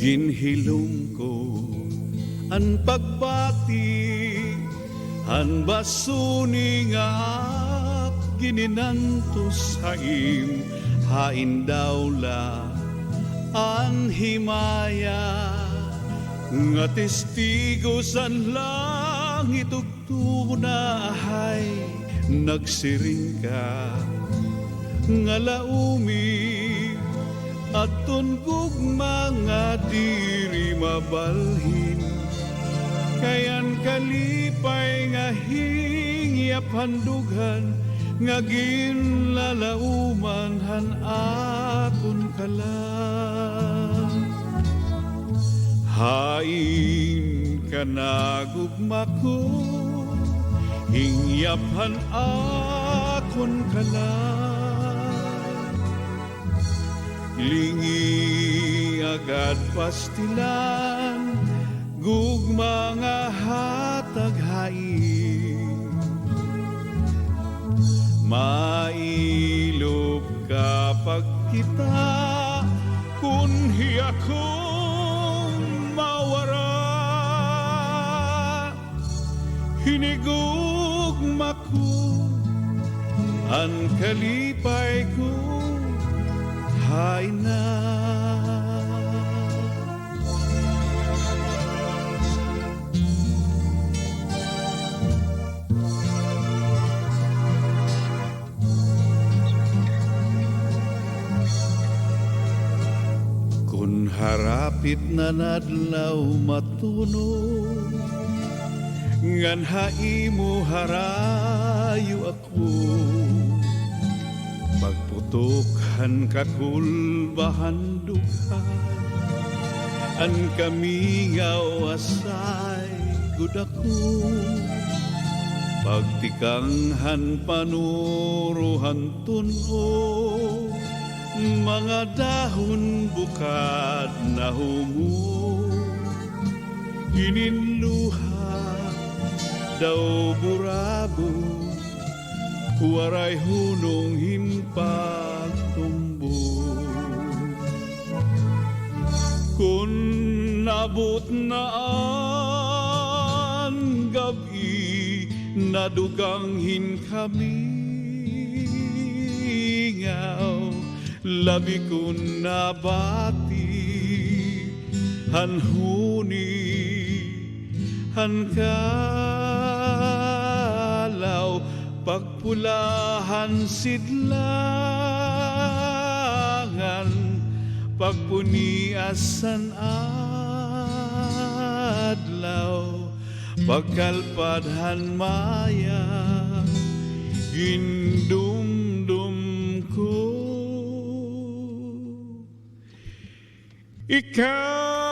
Ginhilom ko an pagbati, an basuning ak gininantos haim, hain dawla an himaya, nga testigo san langit ug tunahay, nagsiring ka nga laumi at tungkog mga diri mabalhin, kayan kalipay nga hingyap handughan, nga ginlalauman han aton kalan. Hain ka nagugma ko, hingyap han aton kalan. Lingi agad pastilan, gugma nga hatag hain. Mailog kapag kita, kun hiya kong mawara. Hinigugma ko, ang kalipay ko, hay na. Kung harapit na nadlaw matunog, ngan haimo harayo ako, pagputukhan kakulbahan dughan, an kamingaw asay gud ako, pagtikanghan panuruhan tuno, mga dahon bukad na humo, gininluha daw burabo, waray hunong himpagtumbo. Kung nabot na ang gabi, naduganghin kami ngaw, labi kun nabati hanhuni hankalaw, pagpulahan sidlangan, pagpuniasan adlaw, pagkalpadhan maya, gindumdum ko ikaw.